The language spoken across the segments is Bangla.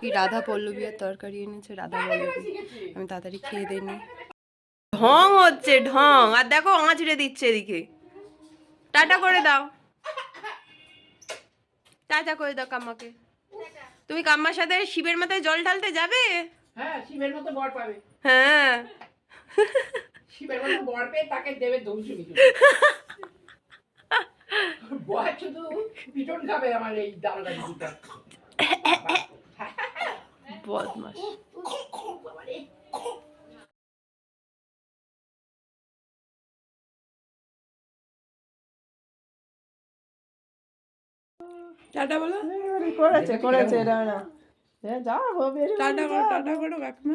কি রাধা পল্লবী আর তরকারি এনেছে, রাধা পল্লবী। আমি তাড়াতাড়ি খেয়ে দিইনি। ঢং হচ্ছে ঢং, আর দেখো আঁচড়ে দিচ্ছে এদিকে। টাটা করে দাও, টাটা করে দাও কাম্মাকে। তুমি কাম্মার সাথে শিবের মাথায় জল ঢালতে যাবে? হ্যাঁ, শিবের মতো বর পাবে। হ্যাঁ, শিবের মতো বর পেয়ে তাকে দেবে দৌড়ুনি। বর শুধু পিটন খাবে আমার এই দালটা দিটা। বদমাস। টাটা বলো। করেছে করেছে এটা না যাও টাটা করো, টাটা করো কাকিমা।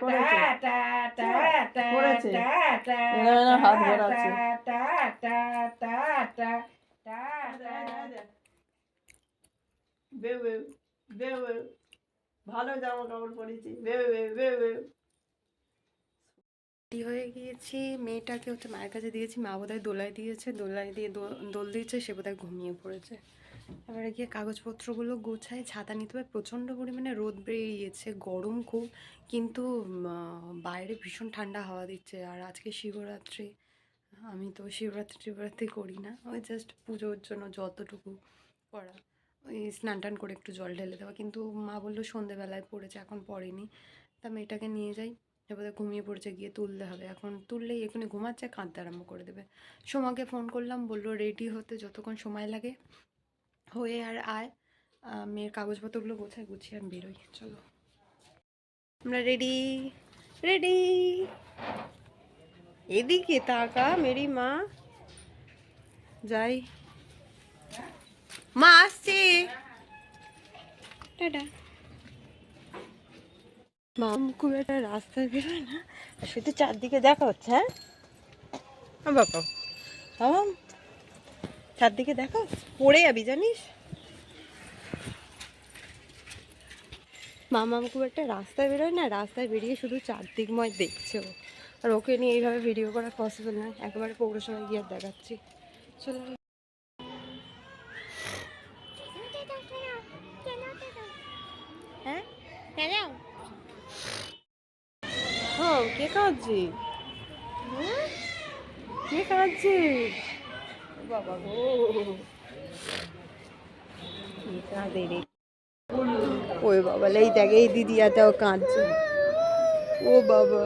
করেছে হাত ঘোরাচ্ছে। বেউ বেউ বেউ বেউ, ভালো জামা কাপড় পরেছি। বেউ বেউ বেউ বেউ। রেডি হয়ে গিয়েছি, মেয়েটাকে হচ্ছে মায়ের কাছে দিয়েছি, মা বোধহয় দোলায় দিয়েছে, দোলায় দিয়ে দোল দিয়েছে, সে বোধহয় ঘুমিয়ে পড়েছে। এবারে গিয়ে কাগজপত্রগুলো গোছায়, ছাতা নিতে হবে। প্রচণ্ড পরিমাণে রোদ বেরিয়েছে, গরম খুব, কিন্তু বাইরে ভীষণ ঠান্ডা হাওয়া দিচ্ছে। আর আজকে শিবরাত্রি, আমি তো শিবরাত্রি করি না, ওই জাস্ট পুজোর জন্য যতটুকু করা, ওই স্নান টান করে একটু জল ঢেলে দেওয়া। কিন্তু মা বললো সন্ধেবেলায় পড়েছে, এখন পড়েনি। তা মেয়েটাকে নিয়ে যাই, এবারে ঘুমিয়ে পড়েছে, গিয়ে তুলতে হবে। এখন তুললেই এখানে ঘুমাচ্ছে, কাঁদতে আরম্ভ করে দেবে। সোমাকে ফোন করলাম, বললো রেডি হতে যতক্ষণ সময় লাগে হয়ে আর আয়। মেয়ের কাগজপত্রগুলো গুছিয়ে আমি বেরোই। চলো, আমরা রেডি রেডি। এদিকে তাকা মেরি মা, যাই। মা আসছে, টাটা। মাম খুব একটা রাস্তায় বেরোয় না, শুধু চারদিকে দেখা হচ্ছে। হ্যাঁ বাবা, মাম চারদিকে দেখা, পড়ে যাবি জানিস। মামাম খুব একটা রাস্তায় বেরোয় না, রাস্তায় বেরিয়ে শুধু চারদিকময় দেখছে ও। আর ওকে নিয়ে এইভাবে ভিডিও করা পসিবল নয়, একেবারে পৌরসভায় গিয়ে দেখাচ্ছি। চলো, হ্যাঁ হ্যাঁ, কে কাঁদছে? কে কাঁদছে বাবা গো? কাঁদে রে, ওই বাবা, এই দেখ এই দিদিয়াটাও কাঁদছে। ও বাবা,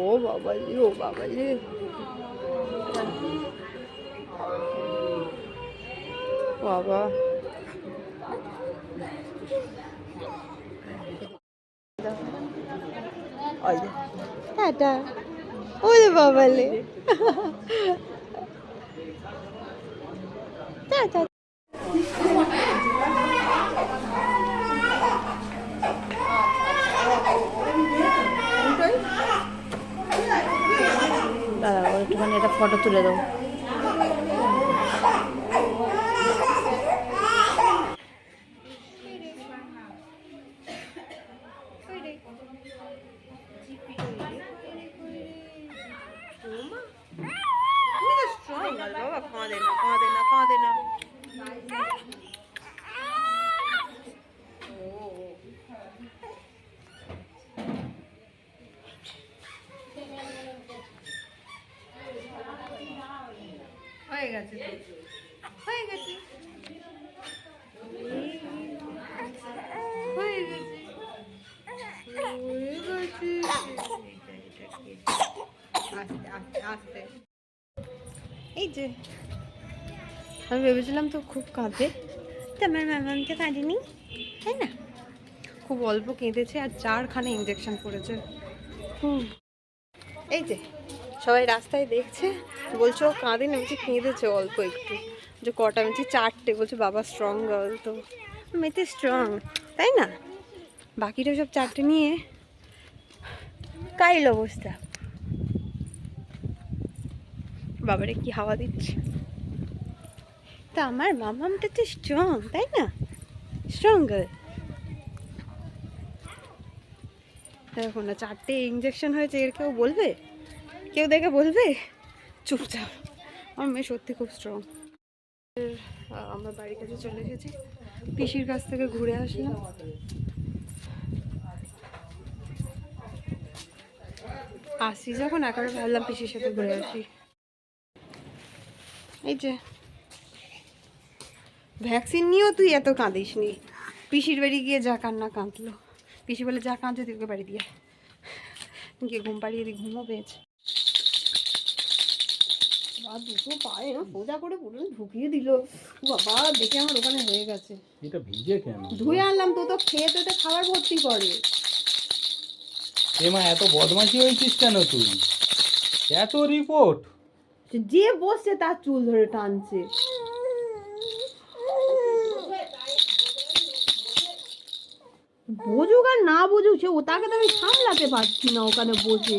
ও বাবা রে, ও বাবা রে, বাবা। টাটা, ওরে বাবা লে, টাটা। দাদা একটুখানি একটা ফটো তুলে দাও। বাবা কাঁদে না, কাঁদে না, কাঁদে না। হয়ে গেছে, হয়ে গেছে, হয়ে গেছে, আস্তে আস্তে আস্তে। এই যে আমি ভেবেছিলাম তো খুব কাঁদে, তো আমার মামাকে কাঁদেনি, তাই না? খুব অল্প কেঁদেছে, আর 4খানা ইঞ্জেকশন পড়েছে। এই যে সবাই রাস্তায় দেখছে, বলছো কাঁদেনি, বলছি কেঁদেছে অল্প একটু। যে কটা, বলছি 4টে, বলছে বাবা স্ট্রং গার্ল। তো মেয়েতে স্ট্রং, তাই না? বাকিটা সব 4টে নিয়ে কাইল অবস্থা। বাবারে কি হাওয়া দিচ্ছে। তা আমার মামামটা তো স্ট্রং, তাই না? Strong girl. দেখো না, 4টে ইঞ্জেকশন হয়েছে, এর কেউ বলবে? কেউ দেখে বলবে? চুপচাপ। আমার মেয়ে সত্যি খুব স্ট্রং। আমরা বাড়ির কাছে চলে এসেছি, পিসির কাছ থেকে ঘুরে আসলাম। আসি যখন একেবারে ভাবলাম পিসির সাথে ঘুরে আসি। এই যে ভ্যাকসিন নিয়েও তুই এত কাঁদিস নি, পিসির বাড়ি গিয়ে যা কান্না কাঁদলো। পিসি বলে যা কাঁদছে তুই বাড়ি দিয়ে গিয়ে ঘুম পাড়িয়ে দিয়ে ঘুমও পেয়েছে। দুটো পায়ে সোজা করে পুরো ঢুকিয়ে দিল বাবা, দেখে আমার ওখানে হয়ে গেছে। এটা ভিজে কেন? ধুয়ে আনলাম তো, তো খেয়ে তো খাবার ভর্তি করে। এমা এত বদমাশি হয়েছিস কেন তুই? এত রিপোর্ট? যে বসছে তার চুল ধরে টানছে। বুঝুক আর না বুঝুক, সে ও তাকে তো আমি সামলাতে পারছি না ওখানে বসে।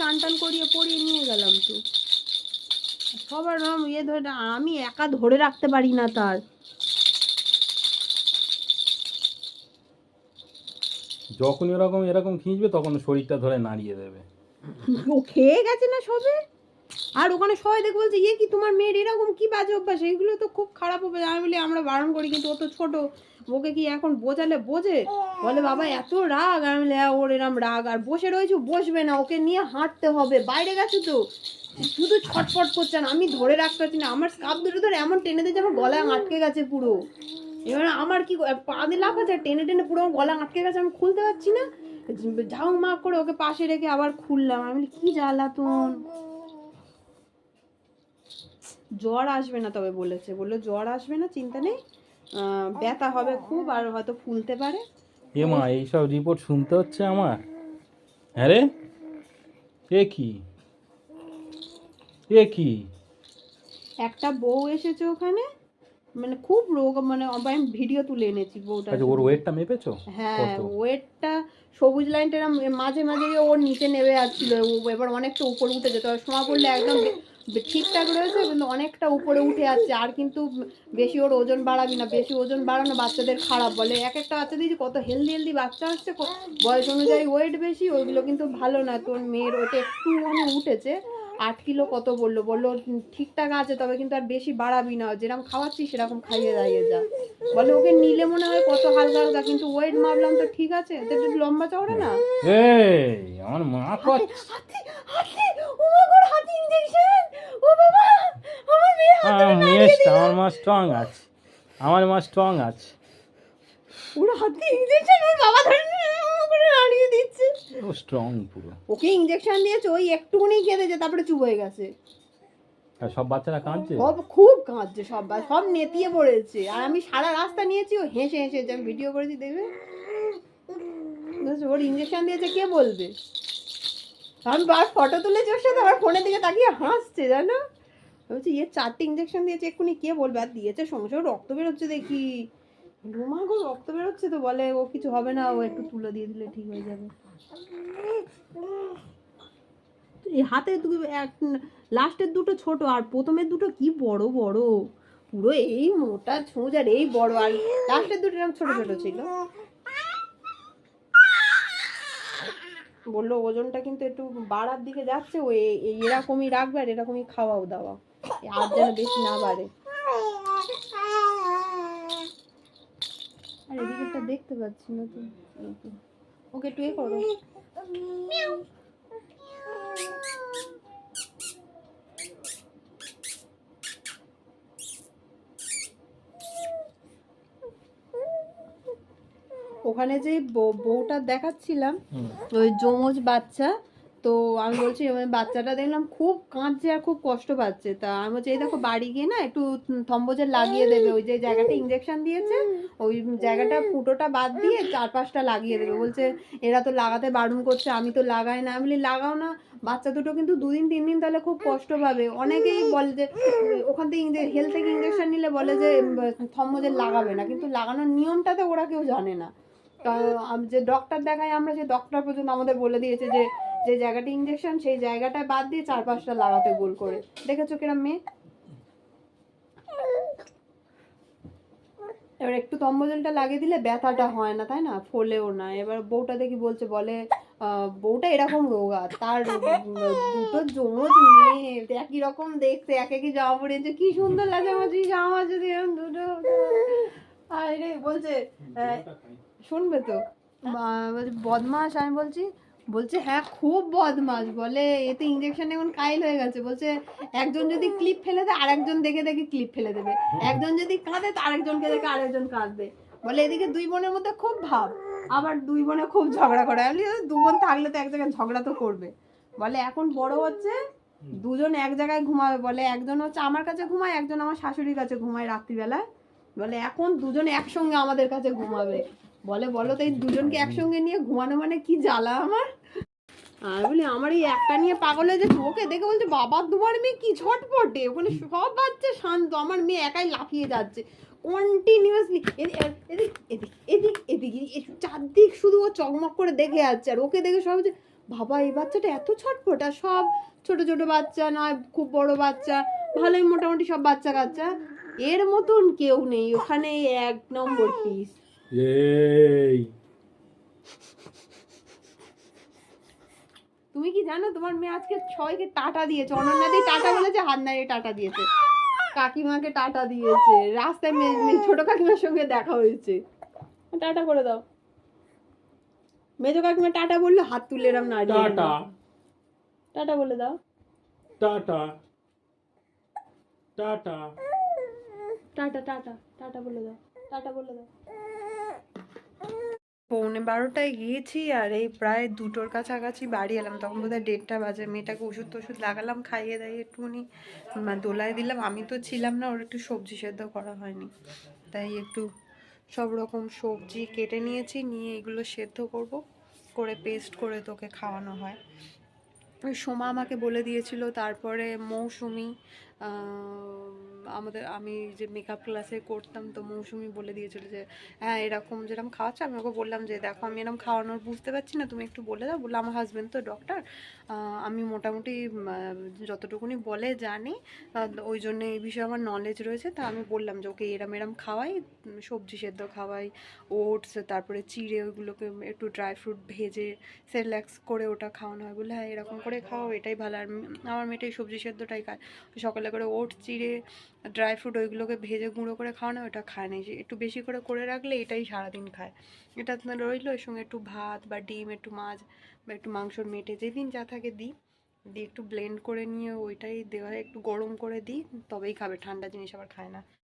টান টান করিয়ে পরিয়ে নিয়ে গেলাম তো, সবার ইয়ে ধরে, আমি একা ধরে রাখতে পারি না তার। যখন এরকম খিঁচবে তখন শরীরটা ধরে নাড়িয়ে দেবে। ও খেয়ে গেছে না সবে, আর ওখানে সবাই দেখে বলছে ইয়ে কি তোমার মেয়ের এরকম কি বাজে অভ্যাস, এইগুলো তো খুব খারাপ হবে। আমি বলি আমরা বারণ করি কিন্তু ও তো ছোট, ওকে কি এখন বোঝালে বোঝে? বলে বাবা এত রাগ। আমি বলি হ্যাঁ ওর এরম রাগ, আর বসে রয়েছে বসবে না, ওকে নিয়ে হাঁটতে হবে। বাইরে গেছে তো শুধু ছটফট করছে না, আমি ধরে রাখতে পারছি না। আমার স্কার্ফ দুটো ধরে এমন টেনে দিয়েছে আমার গলায় আটকে গেছে পুরো। এবার আমার কি পা দিয়ে লাফাচ্ছে, টেনে টেনে পুরো আমার গলা আটকে গেছে, আমি খুলতে পারছি না। ঝাউ মাক করে ওকে পাশে রেখে আবার খুললাম। আমি বলি কি জ্বালাতন। জ্বর আসবে না তবে বলেছে, বললো জ্বর আসবে না, চিন্তা নেই, ব্যথা হবে খুব আর হয়তো ফুলতে পারে। এমা এইসব রিপোর্ট শুনতে হচ্ছে আমার। হ্যাঁ রে, এ কি একটা বউ এসেছে ওখানে, মানে খুব রোগ, মানে আমি ভিডিও তুলে এনেছি বউটা। আচ্ছা, ওর ওয়েটটা মেপেছো? হ্যাঁ ওয়েটটা সবুজ লাইনটা মাঝে মাঝে ওর নিচে নেমে যাচ্ছিল, এবার অনেকটা উপরে উঠে যেত। সময় পড়লে একদম ঠিকঠাক রয়েছে কিন্তু অনেকটা উপরে উঠে যাচ্ছে। আর কিন্তু বেশি ওর ওজন বাড়াবি না, বেশি ওজন বাড়ানো বাচ্চাদের খারাপ বলে। এক একটা বাচ্চা দিয়েছি কত হেলদি বাচ্চা আসছে, বয়স অনুযায়ী ওয়েট বেশি, ওইগুলো কিন্তু ভালো না। তোর মেয়ের ওটা একটুখানি উঠেছে, 8 কিলো কত বললো ঠিকঠাক আছে, তবে কিন্তু আর বেশি বাড়াবি না, যেরকম খাওয়াচ্ছি সেরকম খাইয়ে দাইয়ে যা। বলে ওকে নিলে মনে হয় কত হালকা হালকা, কিন্তু ওয়েট মাপলাম তো ঠিক আছে, এটা একটু লম্বা চওড়া না। এই আমার মা হাতি ইনজেকশন, ও বাবা আমার মেয়ে আমার মা স্ট্রং আছে, আমার মা স্ট্রং আছে। পুরো হাতি ইনজেকশন ওর বাবা ধরে করে নাড়িয়ে দিচ্ছে। ও স্ট্রং পুরো। ওকে ইনজেকশন দিয়েছে, ওই একটুকুনি খেয়েছে তারপরে চুপ হয়ে গেছে। আর সব বাচ্চারা কাঁদছে, সব খুব কাঁদছে, সব নেতিয়ে পড়েছে। আর আমি সারা রাস্তা নিয়েছি, ও হেসে হেসে, আমি ভিডিও করেছি দেখবে। ওর ইনজেকশন দিয়েছে কে বলবে, আমি বার ফটো তুলেছি ওর সাথে, আমার ফোনের দিকে তাকিয়ে হাসছে জানো। বলছি ইয়ে 4টে ইনজেকশন দিয়েছে, এক্ষুনি কে বলবে। আর দিয়েছে সঙ্গে সঙ্গে রক্ত বেরোচ্ছে দেখি, রুমাগো রক্ত বেরোচ্ছে তো বলে ও কিছু হবে না, ও একটু তুলে দিয়ে দিলে ঠিক হয়ে যাবে। এই হাতে লাস্টের দুটো ছোট, আর প্রথমের দুটো কি বড় বড়, পুরো এই মোটা ছুঁচ আর এই বড়, আর লাস্টের দুটো এরকম ছোট ছোট ছিল। বললো ওজনটা কিন্তু একটু বাড়ার দিকে যাচ্ছে, ও এরকমই রাখবে আর এরকমই খাওয়াও দাওয়া, আর যেন বেশি না বাড়ে। আর এদিকেটা দেখতে পাচ্ছি না তো, ওকে একটু এ করো। ওখানে যে বউটা দেখাচ্ছিলাম, ওই যমজ বাচ্চা, তো আমি বলছি বাচ্চাটা দেখলাম খুব কাঁদছে আর খুব কষ্ট পাচ্ছে। তা আমি বলছি এই দেখো বাড়ি গিয়ে না একটু থম্বজের লাগিয়ে দেবে, ওই যে জায়গাটা ইনজেকশন দিয়েছে ওই জায়গাটা ফুটোটা বাদ দিয়ে 4-5টা লাগিয়ে দেবে। বলছে এরা তো লাগাতে বারণ করছে, আমি তো লাগাই না। আমি বলি লাগাও না, বাচ্চা দুটো কিন্তু 2-3 দিন তাহলে খুব কষ্ট পাবে। অনেকেই বলে যে ওখান থেকে হেলথ থেকে ইনজেকশন নিলে বলে যে থম্বজের লাগাবে না, কিন্তু লাগানোর নিয়মটাতে ওরা কেউ জানে না। যে ডক্টর দেখাই আমরা, যে ডক্টর পর্যন্ত আমাদের বলে দিয়েছে যে যে জায়গাটা ইনজেকশন সেই জায়গাটা বাদ দিয়ে 4-5টা লাগাতে গোল করে। দেখেছো কিরম মেয়ে। এবার একটু তম্বজলটা লাগিয়ে দিলে ব্যথাটা হয় না, তাই না, ফোলেও না। এবার বউটা দেখি বলছে, বলে বউটা এরকম রোগা, তার দুটো যমজ মেয়ে, একই রকম দেখতে, এক একই জামা পরেছে, কি সুন্দর লাগে আমার জামা যদি এরকম দুটো আরে বলছে শুনবে তো বলছে বদমাস, আমি বলছি, বলছে হ্যাঁ খুব বদমাস, বলে এতে ইঞ্জেকশন এখন কাইল হয়ে গেছে, বলছে একজন যদি ক্লিপ ফেলে দেয় আরেকজন দেখে দেখে ক্লিপ ফেলে দেবে, একজন যদি কাঁদে তো আরেকজনকে দেখে আরেকজন কাঁদবে, বলে এদিকে দুই বোনের মধ্যে খুব ভাব, আবার দুই বোনে খুব ঝগড়া করে। আমি বলি, দু বোন থাকলে তো এক জায়গায় ঝগড়া তো করবে। বলে এখন বড় হচ্ছে, দুজন এক জায়গায় ঘুমাবে, বলে একজন হচ্ছে আমার কাছে ঘুমায়, একজন আমার শাশুড়ির কাছে ঘুমায় রাত্রিবেলায়, বলে এখন দুজন একসঙ্গে আমাদের কাছে ঘুমাবে। বলে বলো তো এই দুজনকে একসঙ্গে নিয়ে ঘুমানো মানে কি জ্বালা আমার। আর বলি আমার এই একটা নিয়ে পাগল হয়ে যাচ্ছে, ওকে দেখে বলছে বাবা তোমার মেয়ে কি ঝটপটে, ওখানে সব বাচ্চা শান্ত, আমার মেয়ে একাই লাফিয়ে যাচ্ছে কন্টিনিউয়াসলি, এদিক এদিক এদিক এদিক চারদিক শুধু ও চকমক করে দেখে যাচ্ছে। আর ওকে দেখে সব যে বাবা এই বাচ্চাটা এত ছটফট, আর সব ছোট ছোট বাচ্চা নয় খুব বড় বাচ্চা, ভালোই মোটামুটি সব বাচ্চা কাচ্চা, এর মতন কেউ নেই ওখানে, এক নম্বর পিস। এই তুমি কি জানো তোমার মেয়ে আজকে সবাইকে টাটা দিয়েছে, অনন্যাদি টাটা বলেছে, হাত নাড়িয়ে টাটা দিয়েছে, কাকিমাকে টাটা দিয়েছে, রাস্তায় ছোট কাকিমার সঙ্গে দেখা হয়েছে, টাটা করে দাও। মেজো কাকিমা টাটা বললো, হাত তুলে এরম নাড়িয়ে টাটা টাটা বলে দাও, tata tata tata tata tata বলে দাও, টাটা বলে দাও। 11:45 গিয়েছি আর এই প্রায় 2টোর কাছাকাছি বাড়ি এলাম, তখন বোধহয় 1:30 বাজে। মেয়েটাকে ওষুধ টষুধ লাগালাম, খাইয়ে দাইয়ে একটুখানি দোলায় দিলাম। আমি তো ছিলাম না, ওর একটু সবজি সেদ্ধ করা হয়নি, তাই একটু সব রকম সবজি কেটে নিয়েছি, নিয়ে এগুলো সেদ্ধ করব, করে পেস্ট করে তোকে খাওয়ানো হয়। ওই সোমা আমাকে বলে দিয়েছিল, তারপরে মৌসুমি আমি যে মেকআপ ক্লাসে করতাম, তো মৌসুমি বলে দিয়েছিল যে হ্যাঁ এরকম যেরকম খাওয়াচ্ছে। আমি ওকে বললাম যে দেখো আমি এরকম খাওয়ানোর বুঝতে পারছি না, তুমি একটু বলে দাও। বললো আমার হাজব্যান্ড তো ডক্টর, আমি মোটামুটি যতটুকুনি বলে জানি, ওই জন্য এই বিষয়ে আমার নলেজ রয়েছে। তা আমি বললাম যে ওকে এরম এরম খাওয়াই, সবজি সেদ্ধ খাওয়াই, ওটস, তারপরে চিড়ে ওইগুলোকে একটু ড্রাই ফ্রুট ভেজে সেরিল্যাক্স করে ওটা খাওয়ানো হয়। বলে হ্যাঁ এরকম করে খাও, এটাই ভালো। আর আমার মেয়েটাই সবজি সেদ্ধটাই খায়, সকালে করে ওটস চিড়ে ড্রাই ফ্রুট ওইগুলোকে ভেজে গুঁড়ো করে খাওয়ানো, ওটা খায় না, একটু বেশি করে রাখলে এটাই সারাদিন খায়। এটা রইলো, এর সঙ্গে একটু ভাত বা ডিম, একটু মাছ বা একটু মাংসর মেটে যেদিন যা থাকে দিই, দিয়ে একটু ব্লেন্ড করে নিয়ে ওইটাই দেওয়া হয়, একটু গরম করে দিই, তবেই খাবে, ঠান্ডা জিনিস আবার খায় না।